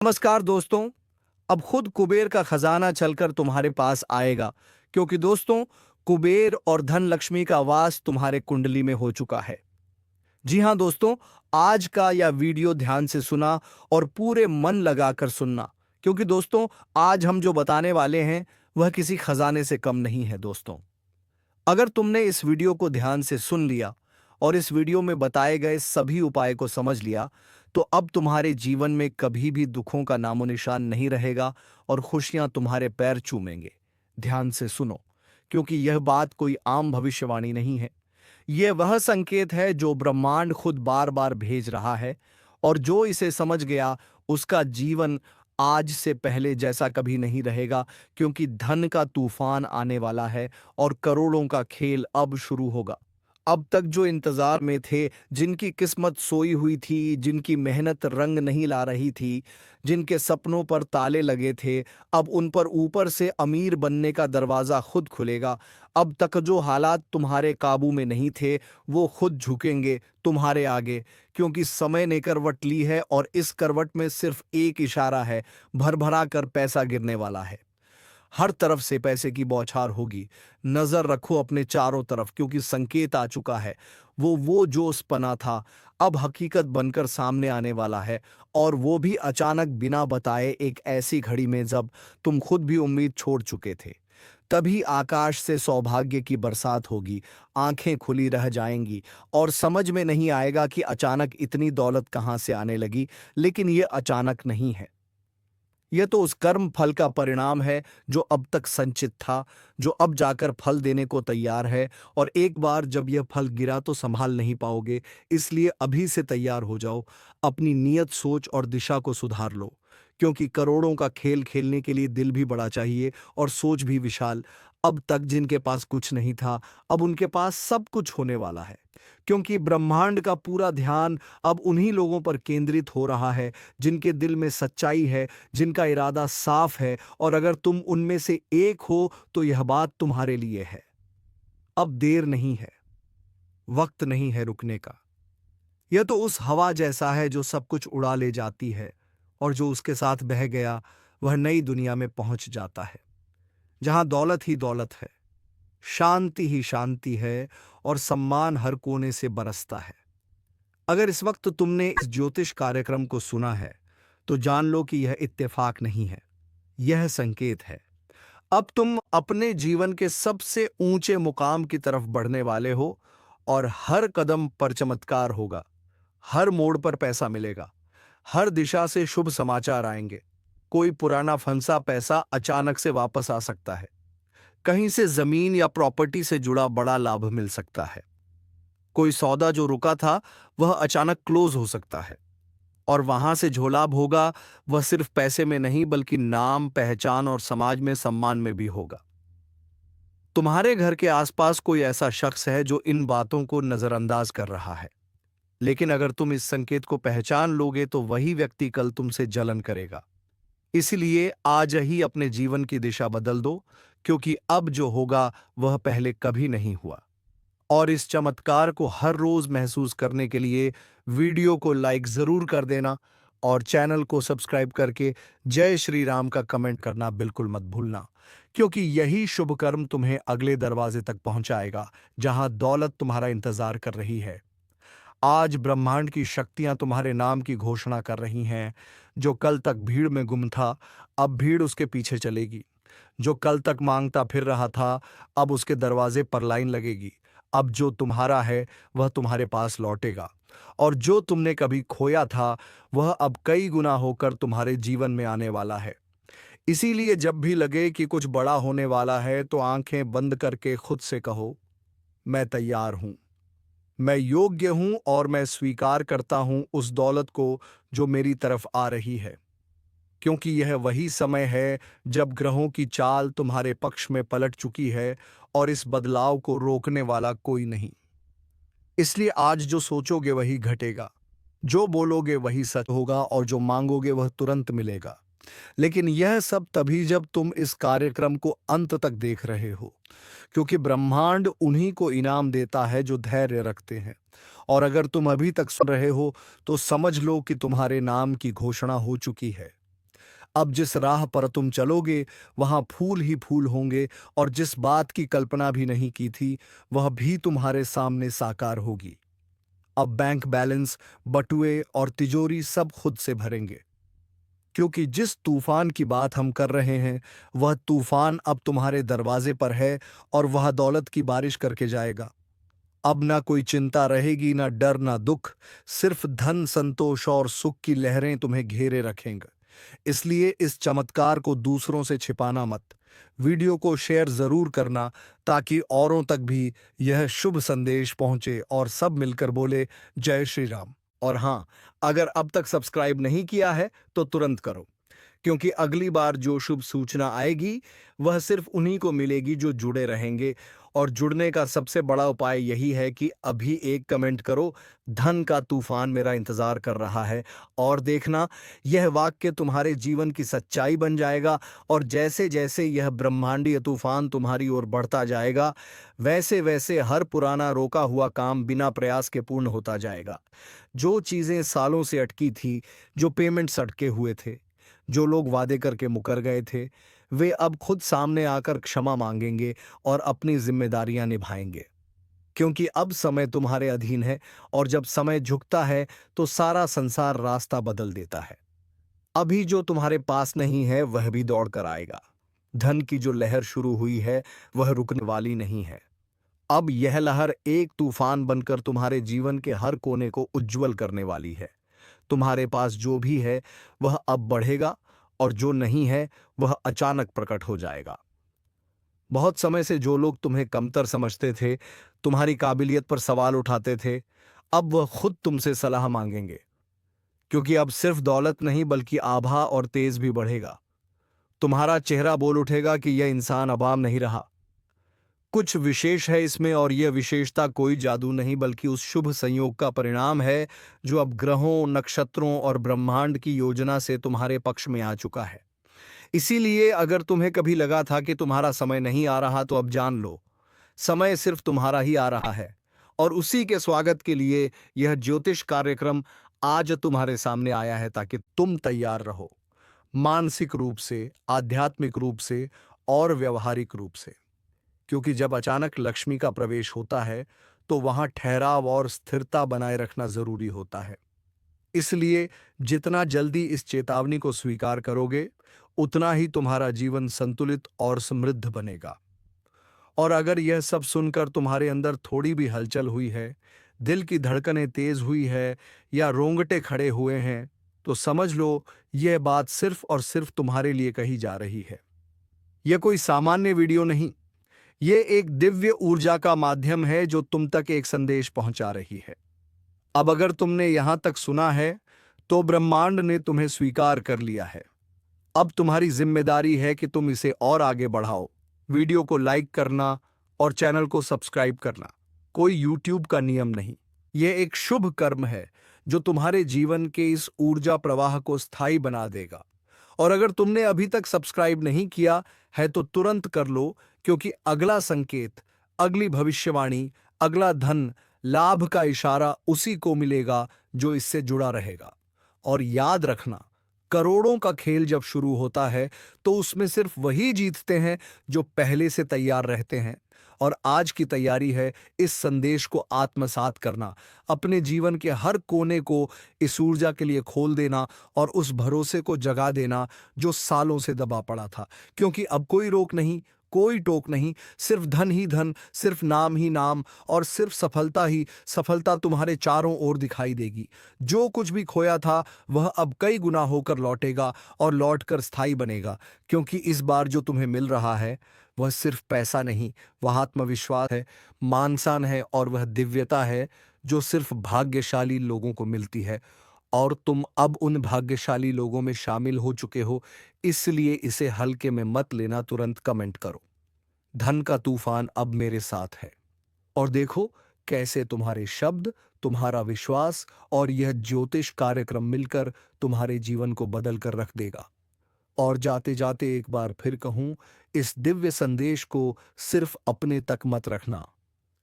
नमस्कार दोस्तों। अब खुद कुबेर का खजाना चलकर तुम्हारे पास आएगा, क्योंकि दोस्तों कुबेर और धन लक्ष्मी का वास तुम्हारे कुंडली में हो चुका है। जी हाँ दोस्तों, आज का यह वीडियो ध्यान से सुना और पूरे मन लगाकर सुनना, क्योंकि दोस्तों आज हम जो बताने वाले हैं वह किसी खजाने से कम नहीं है। दोस्तों अगर तुमने इस वीडियो को ध्यान से सुन लिया और इस वीडियो में बताए गए सभी उपाय को समझ लिया, तो अब तुम्हारे जीवन में कभी भी दुखों का नामो निशान नहीं रहेगा और खुशियां तुम्हारे पैर चूमेंगे। ध्यान से सुनो, क्योंकि यह बात कोई आम भविष्यवाणी नहीं है। यह वह संकेत है जो ब्रह्मांड खुद बार बार भेज रहा है, और जो इसे समझ गया उसका जीवन आज से पहले जैसा कभी नहीं रहेगा, क्योंकि धन का तूफान आने वाला है और करोड़ों का खेल अब शुरू होगा। अब तक जो इंतजार में थे, जिनकी किस्मत सोई हुई थी, जिनकी मेहनत रंग नहीं ला रही थी, जिनके सपनों पर ताले लगे थे, अब उन पर ऊपर से अमीर बनने का दरवाजा खुद खुलेगा। अब तक जो हालात तुम्हारे काबू में नहीं थे, वो खुद झुकेंगे तुम्हारे आगे, क्योंकि समय ने करवट ली है और इस करवट में सिर्फ एक इशारा है, भरभरा कर पैसा गिरने वाला है। हर तरफ से पैसे की बौछार होगी। नजर रखो अपने चारों तरफ, क्योंकि संकेत आ चुका है। वो जोशपना था अब हकीकत बनकर सामने आने वाला है, और वो भी अचानक बिना बताए, एक ऐसी घड़ी में जब तुम खुद भी उम्मीद छोड़ चुके थे। तभी आकाश से सौभाग्य की बरसात होगी, आंखें खुली रह जाएंगी और समझ में नहीं आएगा कि अचानक इतनी दौलत कहाँ से आने लगी। लेकिन ये अचानक नहीं है, यह तो उस कर्म फल का परिणाम है जो अब तक संचित था, जो अब जाकर फल देने को तैयार है। और एक बार जब यह फल गिरा तो संभाल नहीं पाओगे, इसलिए अभी से तैयार हो जाओ। अपनी नीयत, सोच और दिशा को सुधार लो, क्योंकि करोड़ों का खेल खेलने के लिए दिल भी बड़ा चाहिए और सोच भी विशाल। अब तक जिनके पास कुछ नहीं था, अब उनके पास सब कुछ होने वाला है, क्योंकि ब्रह्मांड का पूरा ध्यान अब उन्हीं लोगों पर केंद्रित हो रहा है जिनके दिल में सच्चाई है, जिनका इरादा साफ है। और अगर तुम उनमें से एक हो तो यह बात तुम्हारे लिए है। अब देर नहीं है, वक्त नहीं है रुकने का। यह तो उस हवा जैसा है जो सब कुछ उड़ा ले जाती है, और जो उसके साथ बह गया वह नई दुनिया में पहुंच जाता है, जहां दौलत ही दौलत है, शांति ही शांति है, और सम्मान हर कोने से बरसता है। अगर इस वक्त तुमने इस ज्योतिष कार्यक्रम को सुना है, तो जान लो कि यह इत्तेफाक नहीं है, यह संकेत है। अब तुम अपने जीवन के सबसे ऊंचे मुकाम की तरफ बढ़ने वाले हो, और हर कदम पर चमत्कार होगा, हर मोड़ पर पैसा मिलेगा, हर दिशा से शुभ समाचार आएंगे। कोई पुराना फंसा पैसा अचानक से वापस आ सकता है, कहीं से जमीन या प्रॉपर्टी से जुड़ा बड़ा लाभ मिल सकता है। कोई सौदा जो रुका था वह अचानक क्लोज हो सकता है, और वहां से जो लाभ होगा वह सिर्फ पैसे में नहीं, बल्कि नाम, पहचान और समाज में सम्मान में भी होगा। तुम्हारे घर के आसपास कोई ऐसा शख्स है जो इन बातों को नजरअंदाज कर रहा है, लेकिन अगर तुम इस संकेत को पहचान लोगे तो वही व्यक्ति कल तुमसे जलन करेगा। इसलिए आज ही अपने जीवन की दिशा बदल दो, क्योंकि अब जो होगा वह पहले कभी नहीं हुआ। और इस चमत्कार को हर रोज महसूस करने के लिए वीडियो को लाइक जरूर कर देना, और चैनल को सब्सक्राइब करके जय श्री राम का कमेंट करना बिल्कुल मत भूलना, क्योंकि यही शुभ कर्म तुम्हें अगले दरवाजे तक पहुंचाएगा, जहां दौलत तुम्हारा इंतजार कर रही है। आज ब्रह्मांड की शक्तियां तुम्हारे नाम की घोषणा कर रही हैं। जो कल तक भीड़ में गुम था, अब भीड़ उसके पीछे चलेगी। जो कल तक मांगता फिर रहा था, अब उसके दरवाजे पर लाइन लगेगी। अब जो तुम्हारा है वह तुम्हारे पास लौटेगा, और जो तुमने कभी खोया था वह अब कई गुना होकर तुम्हारे जीवन में आने वाला है। इसीलिए जब भी लगे कि कुछ बड़ा होने वाला है, तो आंखें बंद करके खुद से कहो, मैं तैयार हूं, मैं योग्य हूं, और मैं स्वीकार करता हूं उस दौलत को जो मेरी तरफ आ रही है। क्योंकि यह वही समय है जब ग्रहों की चाल तुम्हारे पक्ष में पलट चुकी है, और इस बदलाव को रोकने वाला कोई नहीं। इसलिए आज जो सोचोगे वही घटेगा, जो बोलोगे वही सच होगा, और जो मांगोगे वह तुरंत मिलेगा। लेकिन यह सब तभी जब तुम इस कार्यक्रम को अंत तक देख रहे हो, क्योंकि ब्रह्मांड उन्हीं को इनाम देता है जो धैर्य रखते हैं। और अगर तुम अभी तक सुन रहे हो तो समझ लो कि तुम्हारे नाम की घोषणा हो चुकी है। अब जिस राह पर तुम चलोगे वहां फूल ही फूल होंगे, और जिस बात की कल्पना भी नहीं की थी वह भी तुम्हारे सामने साकार होगी। अब बैंक बैलेंस, बटुए और तिजोरी सब खुद से भरेंगे, क्योंकि जिस तूफान की बात हम कर रहे हैं वह तूफान अब तुम्हारे दरवाजे पर है, और वह दौलत की बारिश करके जाएगा। अब ना कोई चिंता रहेगी, ना डर, ना दुख, सिर्फ धन, संतोष और सुख की लहरें तुम्हें घेरे रखेंगे। इसलिए इस चमत्कार को दूसरों से छिपाना मत। वीडियो को शेयर जरूर करना, ताकि औरों तक भी यह शुभ संदेश पहुंचे और सब मिलकर बोले जय श्री राम। और हाँ, अगर अब तक सब्सक्राइब नहीं किया है तो तुरंत करो, क्योंकि अगली बार जो शुभ सूचना आएगी वह सिर्फ उन्हीं को मिलेगी जो जुड़े रहेंगे। और जुड़ने का सबसे बड़ा उपाय यही है कि अभी एक कमेंट करो, धन का तूफान मेरा इंतजार कर रहा है, और देखना यह वाक्य तुम्हारे जीवन की सच्चाई बन जाएगा। और जैसे जैसे यह ब्रह्मांडीय तूफान तुम्हारी ओर बढ़ता जाएगा, वैसे वैसे हर पुराना रोका हुआ काम बिना प्रयास के पूर्ण होता जाएगा। जो चीजें सालों से अटकी थी, जो पेमेंट्स अटके हुए थे, जो लोग वादे करके मुकर गए थे, वे अब खुद सामने आकर क्षमा मांगेंगे और अपनी जिम्मेदारियां निभाएंगे, क्योंकि अब समय तुम्हारे अधीन है। और जब समय झुकता है तो सारा संसार रास्ता बदल देता है। अभी जो तुम्हारे पास नहीं है वह भी दौड़ कर आएगा। धन की जो लहर शुरू हुई है वह रुकने वाली नहीं है। अब यह लहर एक तूफान बनकर तुम्हारे जीवन के हर कोने को उज्जवल करने वाली है। तुम्हारे पास जो भी है वह अब बढ़ेगा, और जो नहीं है वह अचानक प्रकट हो जाएगा। बहुत समय से जो लोग तुम्हें कमतर समझते थे, तुम्हारी काबिलियत पर सवाल उठाते थे, अब वह खुद तुमसे सलाह मांगेंगे, क्योंकि अब सिर्फ दौलत नहीं बल्कि आभा और तेज भी बढ़ेगा। तुम्हारा चेहरा बोल उठेगा कि यह इंसान अब आम नहीं रहा, कुछ विशेष है इसमें। और यह विशेषता कोई जादू नहीं बल्कि उस शुभ संयोग का परिणाम है जो अब ग्रहों, नक्षत्रों और ब्रह्मांड की योजना से तुम्हारे पक्ष में आ चुका है। इसीलिए अगर तुम्हें कभी लगा था कि तुम्हारा समय नहीं आ रहा, तो अब जान लो, समय सिर्फ तुम्हारा ही आ रहा है। और उसी के स्वागत के लिए यह ज्योतिष कार्यक्रम आज तुम्हारे सामने आया है, ताकि तुम तैयार रहो, मानसिक रूप से, आध्यात्मिक रूप से और व्यवहारिक रूप से। क्योंकि जब अचानक लक्ष्मी का प्रवेश होता है तो वहां ठहराव और स्थिरता बनाए रखना जरूरी होता है। इसलिए जितना जल्दी इस चेतावनी को स्वीकार करोगे, उतना ही तुम्हारा जीवन संतुलित और समृद्ध बनेगा। और अगर यह सब सुनकर तुम्हारे अंदर थोड़ी भी हलचल हुई है, दिल की धड़कनें तेज हुई है, या रोंगटे खड़े हुए हैं, तो समझ लो यह बात सिर्फ और सिर्फ तुम्हारे लिए कही जा रही है। यह कोई सामान्य वीडियो नहीं, ये एक दिव्य ऊर्जा का माध्यम है जो तुम तक एक संदेश पहुंचा रही है। अब अगर तुमने यहां तक सुना है तो ब्रह्मांड ने तुम्हें स्वीकार कर लिया है। अब तुम्हारी जिम्मेदारी है कि तुम इसे और आगे बढ़ाओ। वीडियो को लाइक करना और चैनल को सब्सक्राइब करना कोई यूट्यूब का नियम नहीं, यह एक शुभ कर्म है जो तुम्हारे जीवन के इस ऊर्जा प्रवाह को स्थायी बना देगा। और अगर तुमने अभी तक सब्सक्राइब नहीं किया है तो तुरंत कर लो, क्योंकि अगला संकेत, अगली भविष्यवाणी, अगला धन लाभ का इशारा उसी को मिलेगा जो इससे जुड़ा रहेगा। और याद रखना, करोड़ों का खेल जब शुरू होता है तो उसमें सिर्फ वही जीतते हैं जो पहले से तैयार रहते हैं। और आज की तैयारी है इस संदेश को आत्मसात करना, अपने जीवन के हर कोने को इस ऊर्जा के लिए खोल देना और उस भरोसे को जगा देना जो सालों से दबा पड़ा था। क्योंकि अब कोई रोक नहीं, कोई टोक नहीं, सिर्फ धन ही धन, सिर्फ नाम ही नाम, और सिर्फ सफलता ही सफलता तुम्हारे चारों ओर दिखाई देगी। जो कुछ भी खोया था वह अब कई गुना होकर लौटेगा और लौटकर स्थायी बनेगा। क्योंकि इस बार जो तुम्हें मिल रहा है वह सिर्फ पैसा नहीं, वह आत्मविश्वास है, मान-सम्मान है, और वह दिव्यता है जो सिर्फ भाग्यशाली लोगों को मिलती है। और तुम अब उन भाग्यशाली लोगों में शामिल हो चुके हो, इसलिए इसे हल्के में मत लेना। तुरंत कमेंट करो, धन का तूफान अब मेरे साथ है। और देखो कैसे तुम्हारे शब्द, तुम्हारा विश्वास और यह ज्योतिष कार्यक्रम मिलकर तुम्हारे जीवन को बदल कर रख देगा। और जाते जाते एक बार फिर कहूं, इस दिव्य संदेश को सिर्फ अपने तक मत रखना,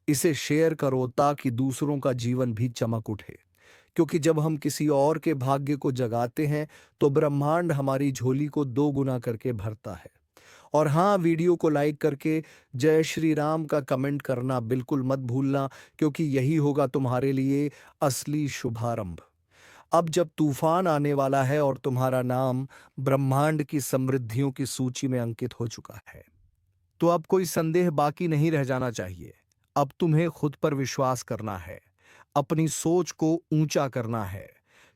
इसे शेयर करो ताकि दूसरों का जीवन भी चमक उठे। क्योंकि जब हम किसी और के भाग्य को जगाते हैं तो ब्रह्मांड हमारी झोली को 2 गुना करके भरता है। और हाँ, वीडियो को लाइक करके जय श्री राम का कमेंट करना बिल्कुल मत भूलना, क्योंकि यही होगा तुम्हारे लिए असली शुभारंभ। अब जब तूफान आने वाला है और तुम्हारा नाम ब्रह्मांड की समृद्धियों की सूची में अंकित हो चुका है, तो अब कोई संदेह बाकी नहीं रह जाना चाहिए। अब तुम्हें खुद पर विश्वास करना है, अपनी सोच को ऊंचा करना है,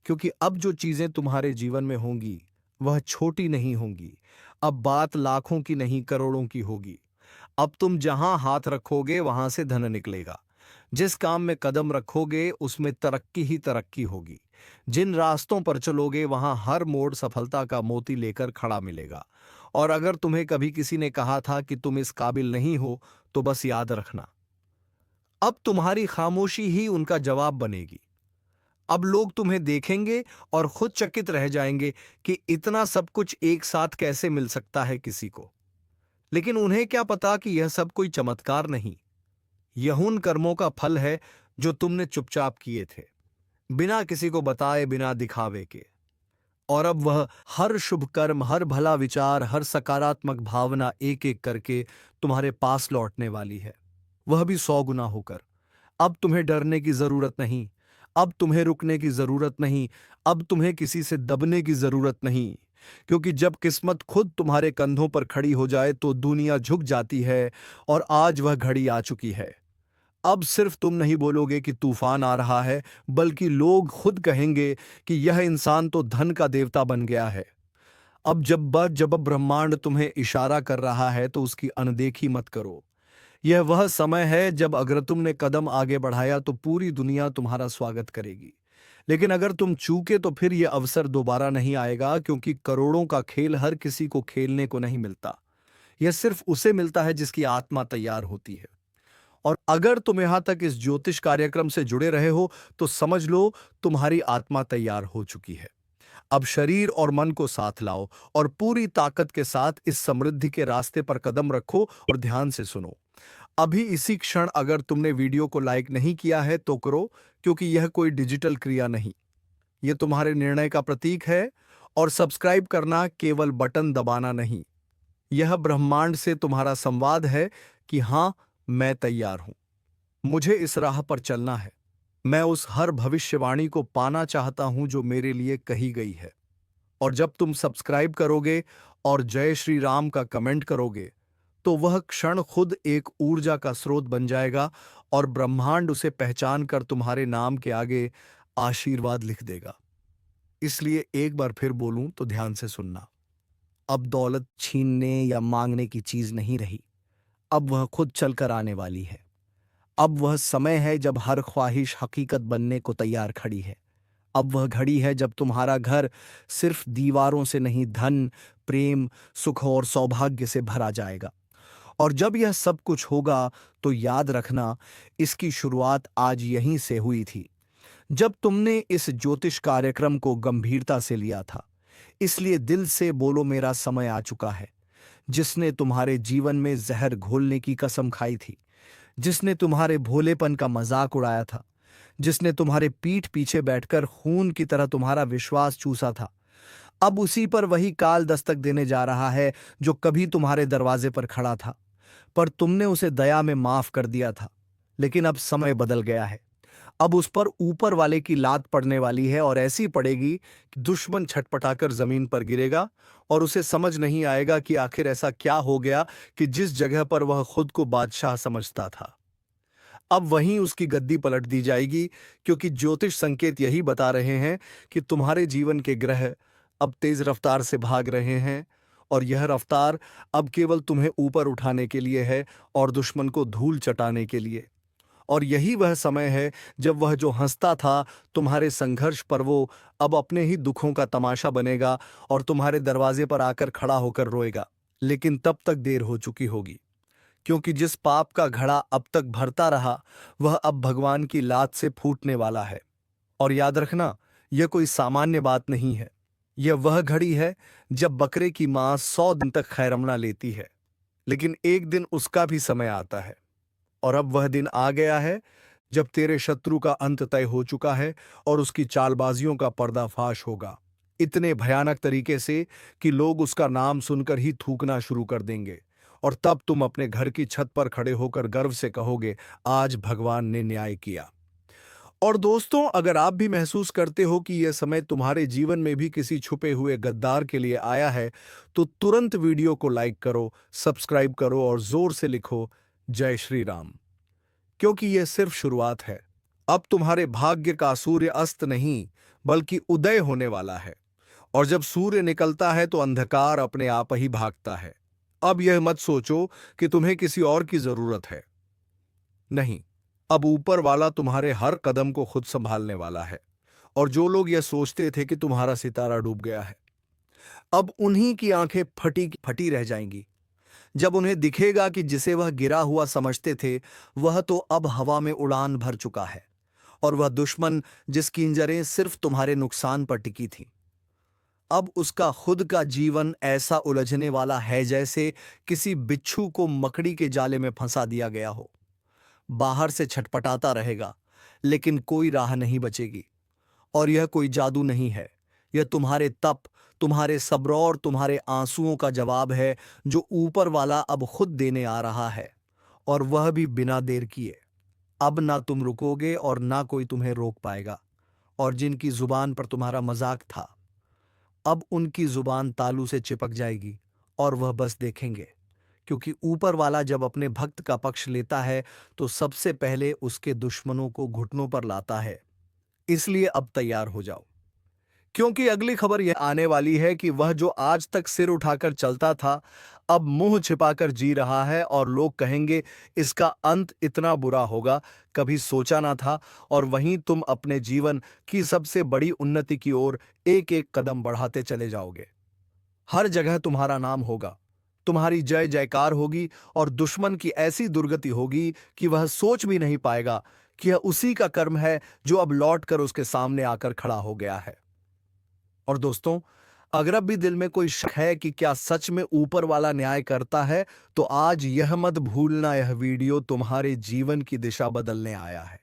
क्योंकि अब जो चीजें तुम्हारे जीवन में होंगी वह छोटी नहीं होंगी। अब बात लाखों की नहीं, करोड़ों की होगी। अब तुम जहां हाथ रखोगे वहां से धन निकलेगा। जिस काम में कदम रखोगे उसमें तरक्की ही तरक्की होगी। जिन रास्तों पर चलोगे वहां हर मोड़ सफलता का मोती लेकर खड़ा मिलेगा। और अगर तुम्हें कभी किसी ने कहा था कि तुम इस काबिल नहीं हो, तो बस याद रखना, अब तुम्हारी खामोशी ही उनका जवाब बनेगी। अब लोग तुम्हें देखेंगे और खुद चकित रह जाएंगे कि इतना सब कुछ एक साथ कैसे मिल सकता है किसी को। लेकिन उन्हें क्या पता कि यह सब कोई चमत्कार नहीं, यह उन कर्मों का फल है जो तुमने चुपचाप किए थे, बिना किसी को बताए, बिना दिखावे के। और अब वह हर शुभ कर्म, हर भला विचार, हर सकारात्मक भावना एक एक करके तुम्हारे पास लौटने वाली है, वह भी 100 गुना होकर। अब तुम्हें डरने की जरूरत नहीं, अब तुम्हें रुकने की जरूरत नहीं, अब तुम्हें किसी से दबने की जरूरत नहीं, क्योंकि जब किस्मत खुद तुम्हारे कंधों पर खड़ी हो जाए तो दुनिया झुक जाती है। और आज वह घड़ी आ चुकी है। अब सिर्फ तुम नहीं बोलोगे कि तूफान आ रहा है, बल्कि लोग खुद कहेंगे कि यह इंसान तो धन का देवता बन गया है। अब जब ब्रह्मांड तुम्हें इशारा कर रहा है तो उसकी अनदेखी मत करो। यह वह समय है जब अगर तुमने कदम आगे बढ़ाया तो पूरी दुनिया तुम्हारा स्वागत करेगी। लेकिन अगर तुम चूके तो फिर यह अवसर दोबारा नहीं आएगा, क्योंकि करोड़ों का खेल हर किसी को खेलने को नहीं मिलता। यह सिर्फ उसे मिलता है जिसकी आत्मा तैयार होती है। और अगर तुम यहां तक इस ज्योतिष कार्यक्रम से जुड़े रहे हो तो समझ लो तुम्हारी आत्मा तैयार हो चुकी है। अब शरीर और मन को साथ लाओ और पूरी ताकत के साथ इस समृद्धि के रास्ते पर कदम रखो और ध्यान से सुनो। अभी इसी क्षण अगर तुमने वीडियो को लाइक नहीं किया है तो करो, क्योंकि यह कोई डिजिटल क्रिया नहीं, यह तुम्हारे निर्णय का प्रतीक है। और सब्सक्राइब करना केवल बटन दबाना नहीं, यह ब्रह्मांड से तुम्हारा संवाद है कि हां, मैं तैयार हूं, मुझे इस राह पर चलना है। मैं उस हर भविष्यवाणी को पाना चाहता हूं जो मेरे लिए कही गई है। और जब तुम सब्सक्राइब करोगे और जय श्री राम का कमेंट करोगे तो वह क्षण खुद एक ऊर्जा का स्रोत बन जाएगा और ब्रह्मांड उसे पहचान कर तुम्हारे नाम के आगे आशीर्वाद लिख देगा। इसलिए एक बार फिर बोलूं तो ध्यान से सुनना। अब दौलत छीनने या मांगने की चीज नहीं रही, अब वह खुद चलकर आने वाली है। अब वह समय है जब हर ख्वाहिश हकीकत बनने को तैयार खड़ी है। अब वह घड़ी है जब तुम्हारा घर सिर्फ दीवारों से नहीं, धन, प्रेम, सुख और सौभाग्य से भरा जाएगा। और जब यह सब कुछ होगा तो याद रखना, इसकी शुरुआत आज यहीं से हुई थी, जब तुमने इस ज्योतिष कार्यक्रम को गंभीरता से लिया था। इसलिए दिल से बोलो, मेरा समय आ चुका है। जिसने तुम्हारे जीवन में जहर घोलने की कसम खाई थी, जिसने तुम्हारे भोलेपन का मजाक उड़ाया था, जिसने तुम्हारे पीठ पीछे बैठकर खून की तरह तुम्हारा विश्वास चूसा था, अब उसी पर वही काल दस्तक देने जा रहा है जो कभी तुम्हारे दरवाजे पर खड़ा था। पर तुमने उसे दया में माफ कर दिया था। लेकिन अब समय बदल गया है। अब उस पर ऊपर वाले की लात पड़ने वाली है, और ऐसी पड़ेगी कि दुश्मन छटपटाकर जमीन पर गिरेगा और उसे समझ नहीं आएगा कि आखिर ऐसा क्या हो गया कि जिस जगह पर वह खुद को बादशाह समझता था, अब वहीं उसकी गद्दी पलट दी जाएगी। क्योंकि ज्योतिष संकेत यही बता रहे हैं कि तुम्हारे जीवन के ग्रह अब तेज रफ्तार से भाग रहे हैं, और यह रफ्तार अब केवल तुम्हें ऊपर उठाने के लिए है और दुश्मन को धूल चटाने के लिए। और यही वह समय है जब वह जो हंसता था तुम्हारे संघर्ष पर, वो अब अपने ही दुखों का तमाशा बनेगा और तुम्हारे दरवाजे पर आकर खड़ा होकर रोएगा। लेकिन तब तक देर हो चुकी होगी, क्योंकि जिस पाप का घड़ा अब तक भरता रहा वह अब भगवान की लात से फूटने वाला है। और याद रखना, यह कोई सामान्य बात नहीं है। यह वह घड़ी है जब बकरे की मां 100 दिन तक खैरमना लेती है, लेकिन एक दिन उसका भी समय आता है। और अब वह दिन आ गया है जब तेरे शत्रु का अंत तय हो चुका है और उसकी चालबाजियों का पर्दाफाश होगा, इतने भयानक तरीके से कि लोग उसका नाम सुनकर ही थूकना शुरू कर देंगे। और तब तुम अपने घर की छत पर खड़े होकर गर्व से कहोगे, आज भगवान ने न्याय किया। और दोस्तों, अगर आप भी महसूस करते हो कि यह समय तुम्हारे जीवन में भी किसी छुपे हुए गद्दार के लिए आया है, तो तुरंत वीडियो को लाइक करो, सब्सक्राइब करो और जोर से लिखो, जय श्री राम। क्योंकि यह सिर्फ शुरुआत है। अब तुम्हारे भाग्य का सूर्य अस्त नहीं, बल्कि उदय होने वाला है। और जब सूर्य निकलता है तो अंधकार अपने आप ही भागता है। अब यह मत सोचो कि तुम्हें किसी और की जरूरत है। नहीं, अब ऊपर वाला तुम्हारे हर कदम को खुद संभालने वाला है। और जो लोग यह सोचते थे कि तुम्हारा सितारा डूब गया है, अब उन्हीं की आंखें फटी फटी रह जाएंगी जब उन्हें दिखेगा कि जिसे वह गिरा हुआ समझते थे, वह तो अब हवा में उड़ान भर चुका है। और वह दुश्मन जिसकी इंजरें सिर्फ तुम्हारे नुकसान पर टिकी थीं, अब उसका खुद का जीवन ऐसा उलझने वाला है जैसे किसी बिच्छू को मकड़ी के जाले में फंसा दिया गया हो। बाहर से छटपटाता रहेगा, लेकिन कोई राह नहीं बचेगी। और यह कोई जादू नहीं है, यह तुम्हारे तप, तुम्हारे सब्र और तुम्हारे आंसुओं का जवाब है, जो ऊपर वाला अब खुद देने आ रहा है। और वह भी बिना देर किए। अब ना तुम रुकोगे और ना कोई तुम्हें रोक पाएगा। और जिनकी जुबान पर तुम्हारा मजाक था, अब उनकी जुबान तालू से चिपक जाएगी और वह बस देखेंगे। क्योंकि ऊपर वाला जब अपने भक्त का पक्ष लेता है, तो सबसे पहले उसके दुश्मनों को घुटनों पर लाता है। इसलिए अब तैयार हो जाओ, क्योंकि अगली खबर यह आने वाली है कि वह जो आज तक सिर उठाकर चलता था, अब मुंह छिपाकर जी रहा है। और लोग कहेंगे, इसका अंत इतना बुरा होगा, कभी सोचा ना था। और वहीं तुम अपने जीवन की सबसे बड़ी उन्नति की ओर एक एक कदम बढ़ाते चले जाओगे। हर जगह तुम्हारा नाम होगा, तुम्हारी जय जयकार होगी और दुश्मन की ऐसी दुर्गति होगी कि वह सोच भी नहीं पाएगा कि यह उसी का कर्म है जो अब लौट कर उसके सामने आकर खड़ा हो गया है। और दोस्तों, अगर अब भी दिल में कोई शक है कि क्या सच में ऊपर वाला न्याय करता है, तो आज यह मत भूलना, यह वीडियो तुम्हारे जीवन की दिशा बदलने आया है।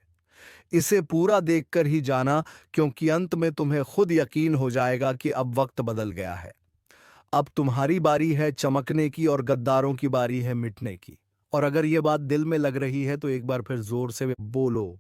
इसे पूरा देखकर ही जाना, क्योंकि अंत में तुम्हें खुद यकीन हो जाएगा कि अब वक्त बदल गया है। अब तुम्हारी बारी है चमकने की और गद्दारों की बारी है मिटने की। और अगर यह बात दिल में लग रही है तो एक बार फिर जोर से बोलो,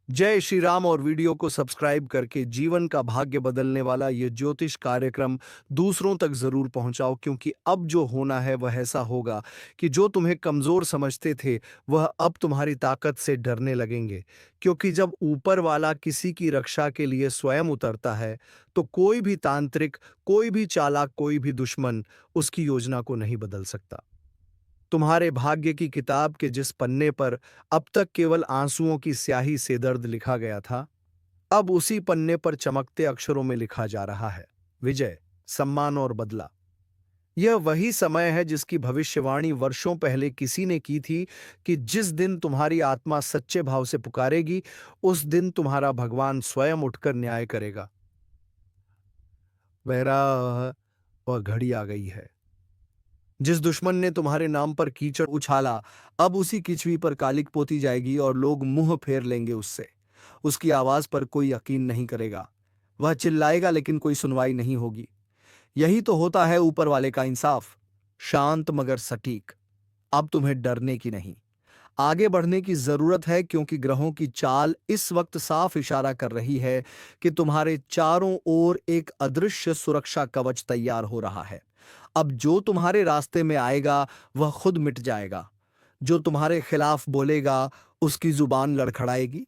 जय श्री राम। और वीडियो को सब्सक्राइब करके जीवन का भाग्य बदलने वाला ये ज्योतिष कार्यक्रम दूसरों तक जरूर पहुंचाओ, क्योंकि अब जो होना है वह ऐसा होगा कि जो तुम्हें कमजोर समझते थे, वह अब तुम्हारी ताकत से डरने लगेंगे। क्योंकि जब ऊपर वाला किसी की रक्षा के लिए स्वयं उतरता है, तो कोई भी तांत्रिक, कोई भी चालाक, कोई भी दुश्मन उसकी योजना को नहीं बदल सकता। तुम्हारे भाग्य की किताब के जिस पन्ने पर अब तक केवल आंसुओं की स्याही से दर्द लिखा गया था, अब उसी पन्ने पर चमकते अक्षरों में लिखा जा रहा है, विजय, सम्मान और बदला। यह वही समय है जिसकी भविष्यवाणी वर्षों पहले किसी ने की थी कि जिस दिन तुम्हारी आत्मा सच्चे भाव से पुकारेगी, उस दिन तुम्हारा भगवान स्वयं उठकर न्याय करेगा। वह घड़ी आ गई है। जिस दुश्मन ने तुम्हारे नाम पर कीचड़ उछाला, अब उसी कीचड़ी पर कालिक पोती जाएगी और लोग मुंह फेर लेंगे उससे। उसकी आवाज पर कोई यकीन नहीं करेगा। वह चिल्लाएगा, लेकिन कोई सुनवाई नहीं होगी। यही तो होता है ऊपर वाले का इंसाफ, शांत मगर सटीक। अब तुम्हें डरने की नहीं, आगे बढ़ने की जरूरत है, क्योंकि ग्रहों की चाल इस वक्त साफ इशारा कर रही है कि तुम्हारे चारों ओर एक अदृश्य सुरक्षा कवच तैयार हो रहा है। अब जो तुम्हारे रास्ते में आएगा वह खुद मिट जाएगा। जो तुम्हारे खिलाफ बोलेगा उसकी जुबान लड़खड़ाएगी।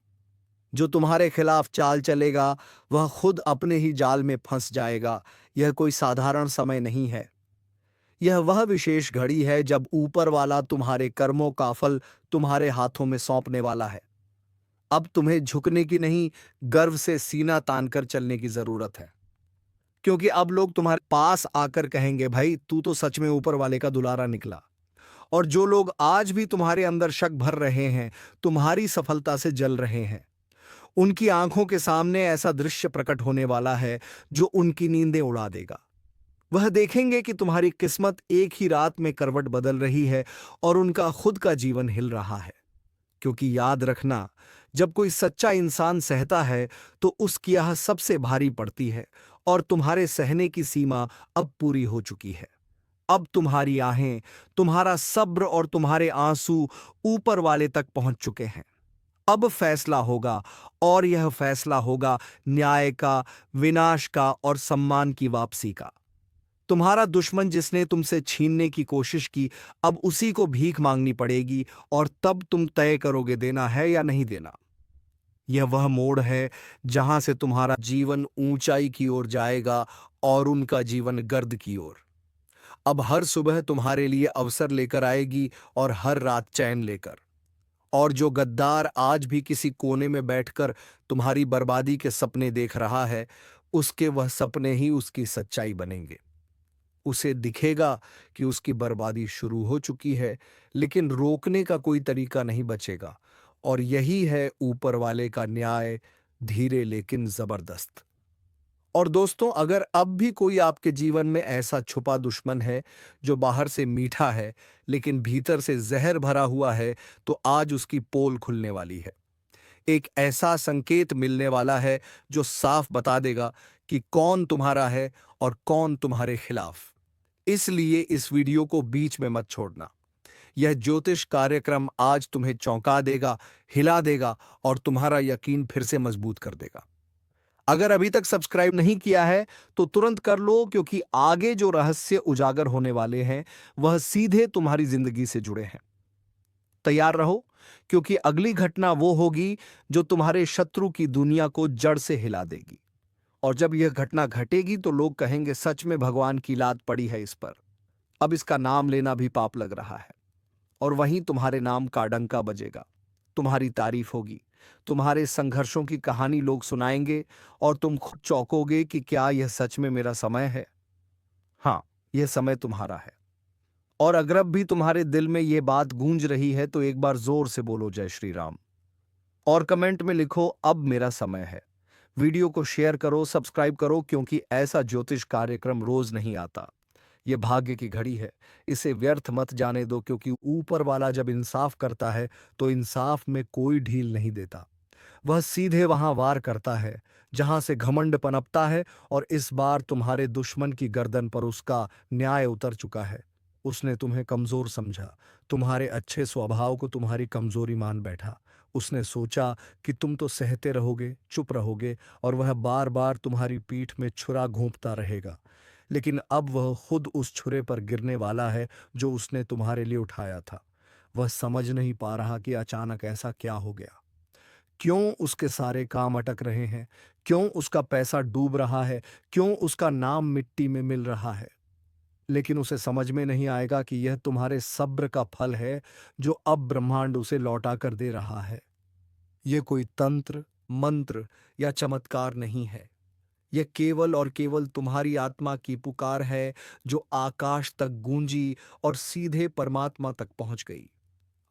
जो तुम्हारे खिलाफ चाल चलेगा वह खुद अपने ही जाल में फंस जाएगा। यह कोई साधारण समय नहीं है, यह वह विशेष घड़ी है जब ऊपर वाला तुम्हारे कर्मों का फल तुम्हारे हाथों में सौंपने वाला है। अब तुम्हें झुकने की नहीं, गर्व से सीना तानकर चलने की जरूरत है। क्योंकि अब लोग तुम्हारे पास आकर कहेंगे, भाई तू तो सच में ऊपर वाले का दुलारा निकला। और जो लोग आज भी तुम्हारे अंदर शक भर रहे हैं, तुम्हारी सफलता से जल रहे हैं, उनकी आंखों के सामने ऐसा दृश्य प्रकट होने वाला है जो उनकी नींदें उड़ा देगा। वह देखेंगे कि तुम्हारी किस्मत एक ही रात में करवट बदल रही है और उनका खुद का जीवन हिल रहा है। क्योंकि याद रखना, जब कोई सच्चा इंसान सहता है तो उसकी आह सबसे भारी पड़ती है, और तुम्हारे सहने की सीमा अब पूरी हो चुकी है। अब तुम्हारी आहें, तुम्हारा सब्र और तुम्हारे आंसू ऊपर वाले तक पहुंच चुके हैं। अब फैसला होगा, और यह फैसला होगा न्याय का, विनाश का और सम्मान की वापसी का। तुम्हारा दुश्मन जिसने तुमसे छीनने की कोशिश की, अब उसी को भीख मांगनी पड़ेगी, और तब तुम तय करोगे देना है या नहीं देना। यह वह मोड़ है जहां से तुम्हारा जीवन ऊंचाई की ओर जाएगा और उनका जीवन गर्द की ओर। अब हर सुबह तुम्हारे लिए अवसर लेकर आएगी और हर रात चैन लेकर। और जो गद्दार आज भी किसी कोने में बैठकर तुम्हारी बर्बादी के सपने देख रहा है, उसके वह सपने ही उसकी सच्चाई बनेंगे। उसे दिखेगा कि उसकी बर्बादी शुरू हो चुकी है, लेकिन रोकने का कोई तरीका नहीं बचेगा। और यही है ऊपर वाले का न्याय, धीरे लेकिन जबरदस्त। और दोस्तों, अगर अब भी कोई आपके जीवन में ऐसा छुपा दुश्मन है जो बाहर से मीठा है लेकिन भीतर से जहर भरा हुआ है, तो आज उसकी पोल खुलने वाली है। एक ऐसा संकेत मिलने वाला है जो साफ बता देगा कि कौन तुम्हारा है और कौन तुम्हारे खिलाफ। इसलिए इस वीडियो को बीच में मत छोड़ना। यह ज्योतिष कार्यक्रम आज तुम्हें चौंका देगा, हिला देगा और तुम्हारा यकीन फिर से मजबूत कर देगा। अगर अभी तक सब्सक्राइब नहीं किया है तो तुरंत कर लो, क्योंकि आगे जो रहस्य उजागर होने वाले हैं वह सीधे तुम्हारी जिंदगी से जुड़े हैं। तैयार रहो, क्योंकि अगली घटना वो होगी जो तुम्हारे शत्रु की दुनिया को जड़ से हिला देगी। और जब यह घटना घटेगी तो लोग कहेंगे, सच में भगवान की लात पड़ी है इस पर। अब इसका नाम लेना भी पाप लग रहा है। और वहीं तुम्हारे नाम का डंका बजेगा, तुम्हारी तारीफ होगी, तुम्हारे संघर्षों की कहानी लोग सुनाएंगे, और तुम खुद चौंकोगे कि क्या यह सच में मेरा समय है। हाँ, यह समय तुम्हारा है। और अगर अब भी तुम्हारे दिल में यह बात गूंज रही है तो एक बार जोर से बोलो जय श्री राम, और कमेंट में लिखो अब मेरा समय है। वीडियो को शेयर करो, सब्सक्राइब करो, क्योंकि ऐसा ज्योतिष कार्यक्रम रोज नहीं आता। यह भाग्य की घड़ी है, इसे व्यर्थ मत जाने दो, क्योंकि ऊपर वाला जब इंसाफ करता है तो इंसाफ में कोई ढील नहीं देता। वह सीधे वहां वार करता है जहां से घमंड पनपता है, और इस बार तुम्हारे दुश्मन की गर्दन पर उसका न्याय उतर चुका है। उसने तुम्हें कमजोर समझा, तुम्हारे अच्छे स्वभाव को तुम्हारी कमजोरी मान बैठा। उसने सोचा कि तुम तो सहते रहोगे, चुप रहोगे, और वह बार बार तुम्हारी पीठ में छुरा घोंपता रहेगा। लेकिन अब वह खुद उस छुरे पर गिरने वाला है जो उसने तुम्हारे लिए उठाया था। वह समझ नहीं पा रहा कि अचानक ऐसा क्या हो गया, क्यों उसके सारे काम अटक रहे हैं, क्यों उसका पैसा डूब रहा है, क्यों उसका नाम मिट्टी में मिल रहा है। लेकिन उसे समझ में नहीं आएगा कि यह तुम्हारे सब्र का फल है जो अब ब्रह्मांड उसे लौटा कर दे रहा है। यह कोई तंत्र, मंत्र या चमत्कार नहीं है। यह केवल और केवल तुम्हारी आत्मा की पुकार है जो आकाश तक गूंजी और सीधे परमात्मा तक पहुंच गई।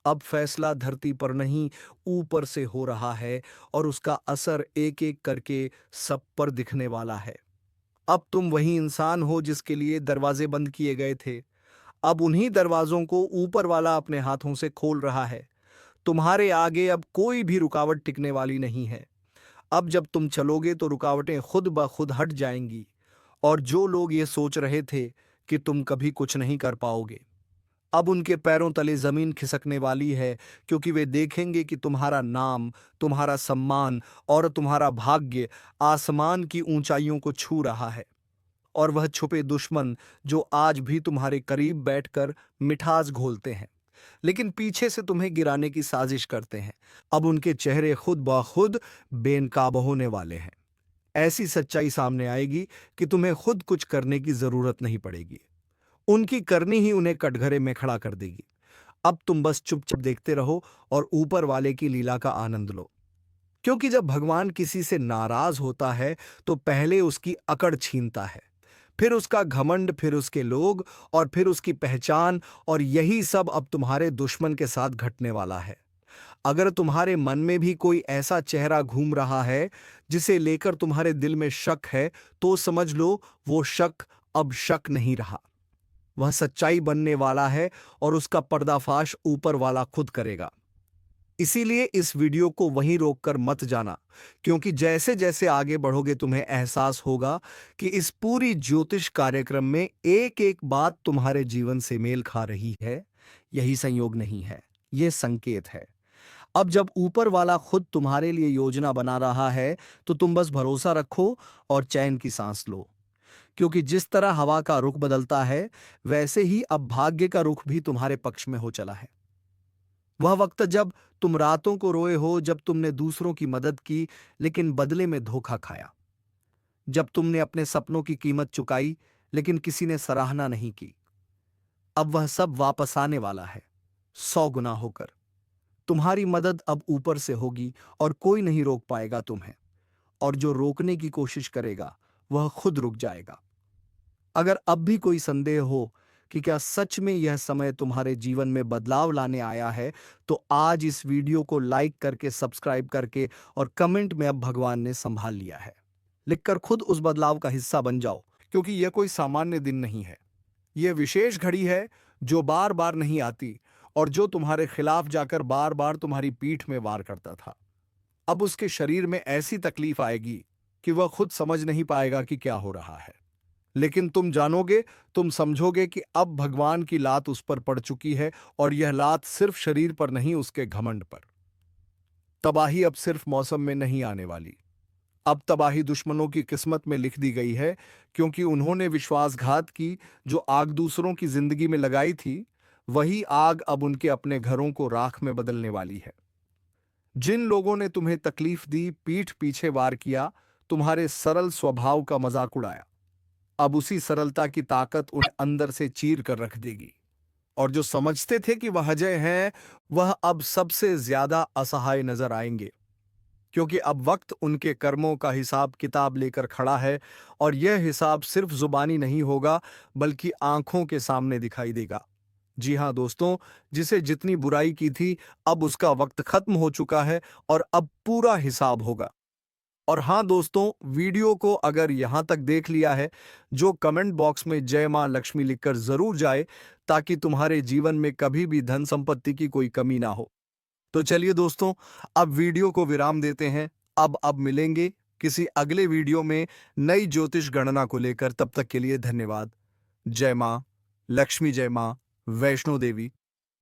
अब फैसला धरती पर नहीं, ऊपर से हो रहा है, और उसका असर एक एक करके सब पर दिखने वाला है। अब तुम वही इंसान हो जिसके लिए दरवाजे बंद किए गए थे। अब उन्हीं दरवाजों को ऊपर वाला अपने हाथों से खोल रहा है। तुम्हारे आगे अब कोई भी रुकावट टिकने वाली नहीं है। अब जब तुम चलोगे तो रुकावटें खुद ब खुद हट जाएंगी, और जो लोग ये सोच रहे थे कि तुम कभी कुछ नहीं कर पाओगे, अब उनके पैरों तले जमीन खिसकने वाली है, क्योंकि वे देखेंगे कि तुम्हारा नाम, तुम्हारा सम्मान और तुम्हारा भाग्य आसमान की ऊंचाइयों को छू रहा है। और वह छुपे दुश्मन जो आज भी तुम्हारे करीब बैठकर मिठास घोलते हैं, लेकिन पीछे से तुम्हें गिराने की साजिश करते हैं, अब उनके चेहरे खुद ब खुद बेनकाब होने वाले हैं। ऐसी सच्चाई सामने आएगी कि तुम्हें खुद कुछ करने की जरूरत नहीं पड़ेगी। उनकी करनी ही उन्हें कटघरे में खड़ा कर देगी। अब तुम बस चुपचाप देखते रहो और ऊपर वाले की लीला का आनंद लो, क्योंकि जब भगवान किसी से नाराज होता है तो पहले उसकी अकड़ छीनता है, फिर उसका घमंड, फिर उसके लोग, और फिर उसकी पहचान। और यही सब अब तुम्हारे दुश्मन के साथ घटने वाला है। अगर तुम्हारे मन में भी कोई ऐसा चेहरा घूम रहा है जिसे लेकर तुम्हारे दिल में शक है, तो समझ लो वो शक अब शक नहीं रहा, वह सच्चाई बनने वाला है, और उसका पर्दाफाश ऊपर वाला खुद करेगा। इसीलिए इस वीडियो को वहीं रोककर मत जाना, क्योंकि जैसे जैसे आगे बढ़ोगे तुम्हें एहसास होगा कि इस पूरी ज्योतिष कार्यक्रम में एक एक बात तुम्हारे जीवन से मेल खा रही है। यही संयोग नहीं है, यह संकेत है। अब जब ऊपर वाला खुद तुम्हारे लिए योजना बना रहा है, तो तुम बस भरोसा रखो और चैन की सांस लो। क्योंकि जिस तरह हवा का रुख बदलता है, वैसे ही अब भाग्य का रुख भी तुम्हारे पक्ष में हो चला है। वह वक्त जब तुम रातों को रोए हो, जब तुमने दूसरों की मदद की लेकिन बदले में धोखा खाया, जब तुमने अपने सपनों की कीमत चुकाई लेकिन किसी ने सराहना नहीं की, अब वह सब वापस आने वाला है, 100 गुना होकर। तुम्हारी मदद अब ऊपर से होगी और कोई नहीं रोक पाएगा तुम्हें, और जो रोकने की कोशिश करेगा वह खुद रुक जाएगा। अगर अब भी कोई संदेह हो कि क्या सच में यह समय तुम्हारे जीवन में बदलाव लाने आया है, तो आज इस वीडियो को लाइक करके, सब्सक्राइब करके और कमेंट में अब भगवान ने संभाल लिया है लिखकर खुद उस बदलाव का हिस्सा बन जाओ। क्योंकि यह कोई सामान्य दिन नहीं है, यह विशेष घड़ी है जो बार बार नहीं आती और जो तुम्हारे खिलाफ जाकर बार बार तुम्हारी पीठ में वार करता था। अब उसके शरीर में ऐसी तकलीफ आएगी कि वह खुद समझ नहीं पाएगा कि क्या हो रहा है। लेकिन तुम जानोगे, तुम समझोगे कि अब भगवान की लात उस पर पड़ चुकी है, और यह लात सिर्फ शरीर पर नहीं, उसके घमंड पर। तबाही अब सिर्फ मौसम में नहीं आने वाली, अब तबाही दुश्मनों की किस्मत में लिख दी गई है, क्योंकि उन्होंने विश्वासघात की। जो आग दूसरों की जिंदगी में लगाई थी, वही आग अब उनके अपने घरों को राख में बदलने वाली है। जिन लोगों ने तुम्हें तकलीफ दी, पीठ पीछे वार किया, तुम्हारे सरल स्वभाव का मजाक उड़ाया, अब उसी सरलता की ताकत उन्हें अंदर से चीर कर रख देगी। और जो समझते थे कि वह अजय हैं, वह अब सबसे ज्यादा असहाय नजर आएंगे, क्योंकि अब वक्त उनके कर्मों का हिसाब किताब लेकर खड़ा है। और यह हिसाब सिर्फ जुबानी नहीं होगा, बल्कि आंखों के सामने दिखाई देगा। जी हां दोस्तों, जिसे जितनी बुराई की थी, अब उसका वक्त खत्म हो चुका है और अब पूरा हिसाब होगा। और हाँ दोस्तों, वीडियो को अगर यहां तक देख लिया है, जो कमेंट बॉक्स में जय मां लक्ष्मी लिखकर जरूर जाए, ताकि तुम्हारे जीवन में कभी भी धन संपत्ति की कोई कमी ना हो। तो चलिए दोस्तों, अब वीडियो को विराम देते हैं। अब मिलेंगे किसी अगले वीडियो में नई ज्योतिष गणना को लेकर। तब तक के लिए धन्यवाद। जय मां लक्ष्मी, जय मां वैष्णो देवी।